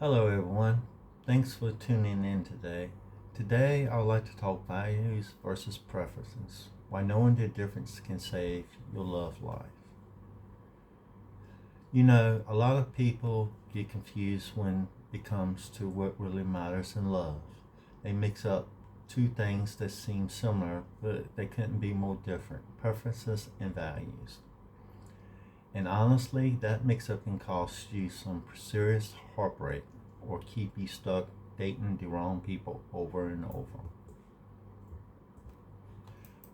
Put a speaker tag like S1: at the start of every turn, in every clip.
S1: Hello, everyone. Thanks for tuning in today. Today, I would like to talk values versus preferences. Why knowing the difference can save your love life. A lot of people get confused when it comes to what really matters in love. They mix up two things that seem similar, but they couldn't be more different: preferences and values. And honestly, that mix up can cost you some serious heartbreak or keep you stuck dating the wrong people over and over.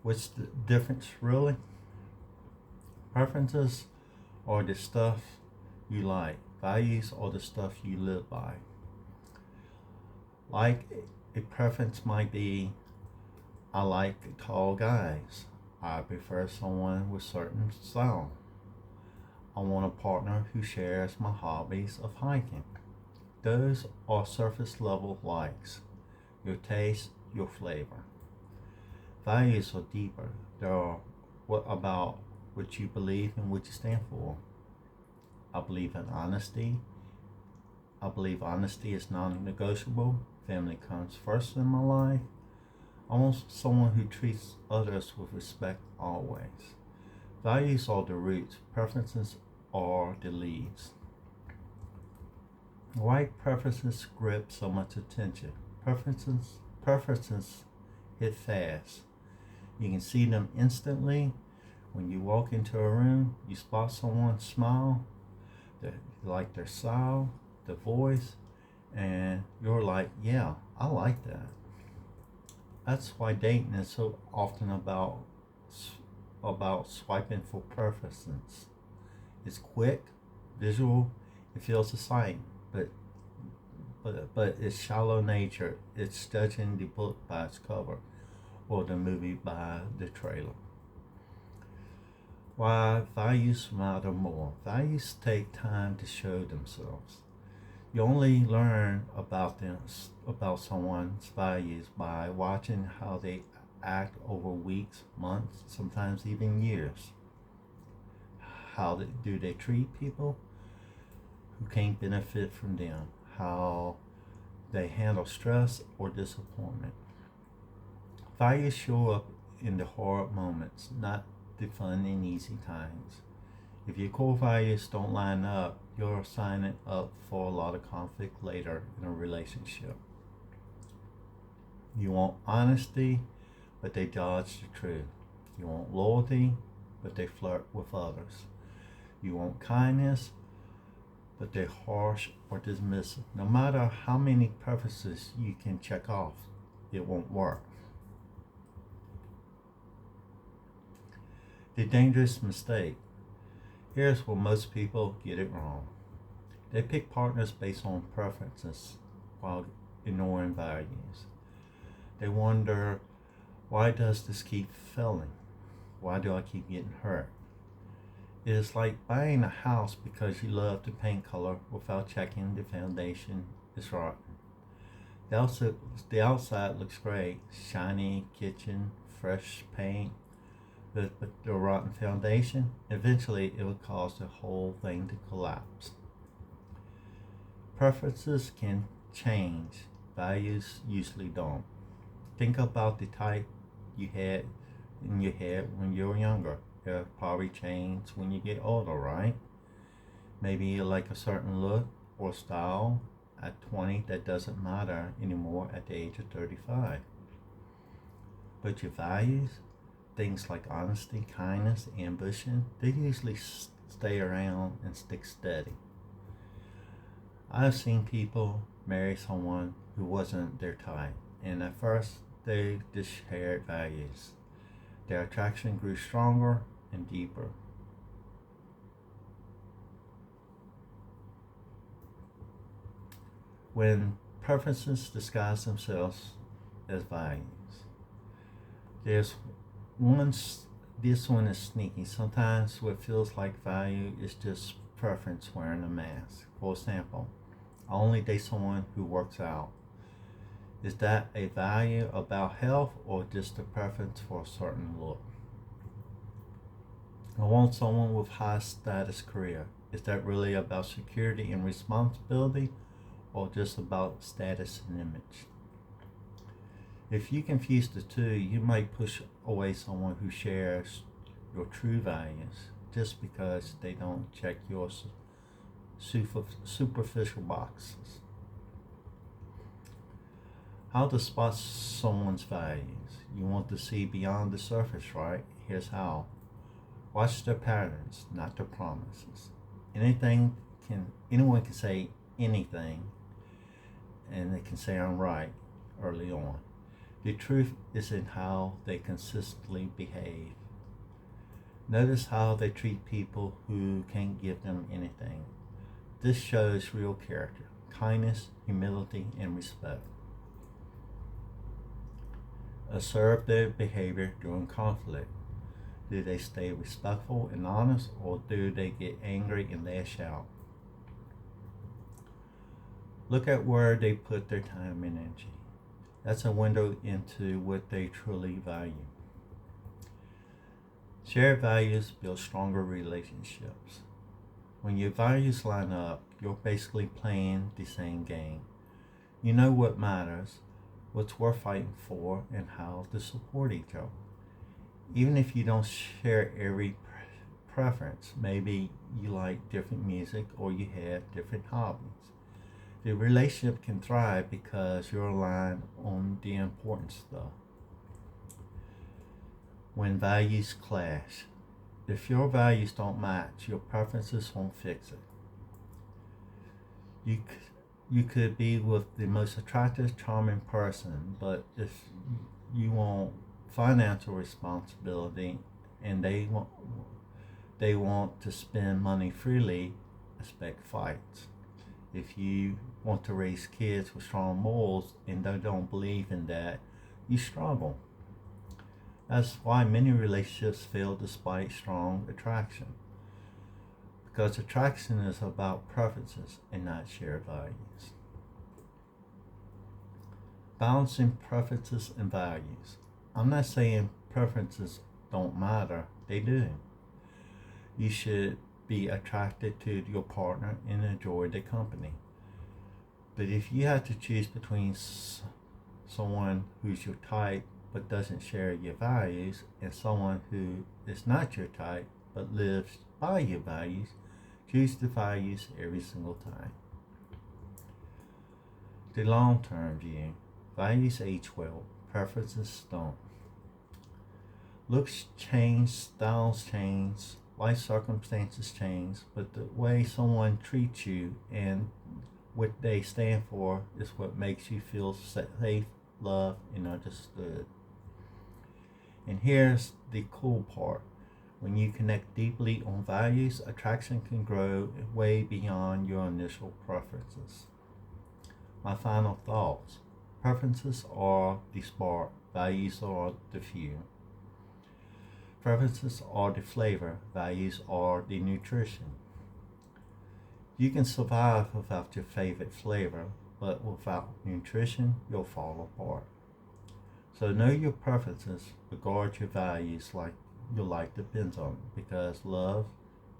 S1: What's the difference really? Preferences are the stuff you like, values are the stuff you live by. Like a preference might be I like tall guys. I prefer someone with certain style. I want a partner who shares my hobbies of hiking. Those are surface level likes, your taste, your flavor. Values are deeper. They are what about what you believe and what you stand for. I believe in honesty. I believe honesty is non-negotiable. Family comes first in my life. I want someone who treats others with respect always. Values are the roots. Preferences are the leaves. Why preferences grip so much attention? Preferences hit fast. You can see them instantly. When you walk into a room, you spot someone smile, you like their style, the voice, and you're like, yeah, I like that. That's why dating is so often about swiping for preferences. It's quick, visual, it feels exciting, but it's shallow nature. It's judging the book by its cover or the movie by the trailer. Why values matter more. Values take time to show themselves. You only learn about someone's values by watching how they act over weeks, months, sometimes even years. Do they treat people who can't benefit from them? How they handle stress or disappointment. Values show up in the hard moments, not the fun and easy times. If your core values don't line up, you're signing up for a lot of conflict later in a relationship. You want honesty, but they dodge the truth. You want loyalty, but they flirt with others. You want kindness, but they're harsh or dismissive. No matter how many preferences you can check off, it won't work. The dangerous mistake. Here's where most people get it wrong. They pick partners based on preferences while ignoring values. They wonder, why does this keep failing? Why do I keep getting hurt? It is like buying a house because you love the paint color without checking the foundation is rotten. The outside looks great, shiny kitchen, fresh paint, but the rotten foundation, eventually it will cause the whole thing to collapse. Preferences can change, values usually don't. Think about the type you had in your head when you were younger. It'll probably change when you get older, right? Maybe you like a certain look or style at 20 that doesn't matter anymore at the age of 35. But your values, things like honesty, kindness, ambition, they usually stay around and stick steady. I've seen people marry someone who wasn't their type, and at first they just shared values. Their attraction grew stronger and deeper. When preferences disguise themselves as values, there's once this one is sneaky. Sometimes what feels like value is just preference wearing a mask. For example, I only date someone who works out. Is that a value about health or just a preference for a certain look? I want someone with high status career. Is that really about security and responsibility or just about status and image. If you confuse the two, you might push away someone who shares your true values just because they don't check your superficial boxes. How to spot someone's values. You want to see beyond the surface, right? Here's how. Watch their patterns, not their promises. Anyone can say anything, and they can say I'm right early on. The truth is in how they consistently behave. Notice how they treat people who can't give them anything. This shows real character, kindness, humility, and respect. Observe their behavior during conflict. Do they stay respectful and honest, or do they get angry and lash out? Look at where they put their time and energy. That's a window into what they truly value. Shared values build stronger relationships. When your values line up, you're basically playing the same game. You know what matters, what's worth fighting for, and how to support each other. Even if you don't share every preference, maybe you like different music or you have different hobbies. The relationship can thrive because you're aligned on the important stuff. When values clash. If your values don't match, your preferences won't fix it. You could be with the most attractive, charming person, but if you want financial responsibility and they want to spend money freely, expect fights. If you want to raise kids with strong morals and they don't believe in that, you struggle. That's why many relationships fail despite strong attraction. Because attraction is about preferences and not shared values. Balancing preferences and values. I'm not saying preferences don't matter, they do. You should be attracted to your partner and enjoy their company. But if you have to choose between someone who's your type but doesn't share your values and someone who is not your type but lives by your values, choose the values every single time. The long-term view. Values age well, preferences don't. Looks change, styles change, life circumstances change, but the way someone treats you and what they stand for is what makes you feel safe, loved, and understood. And here's the cool part. When you connect deeply on values, attraction can grow way beyond your initial preferences. My final thoughts. Preferences are the spark, values are the fuel. Preferences are the flavor, values are the nutrition. You can survive without your favorite flavor, but without nutrition, you'll fall apart. So know your preferences, regard your values like your life depends on it, because love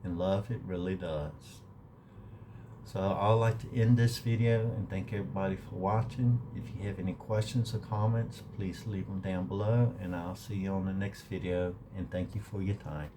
S1: it really does. So I'd like to end this video and thank everybody for watching. If you have any questions or comments, please leave them down below, and I'll see you on the next video, and thank you for your time.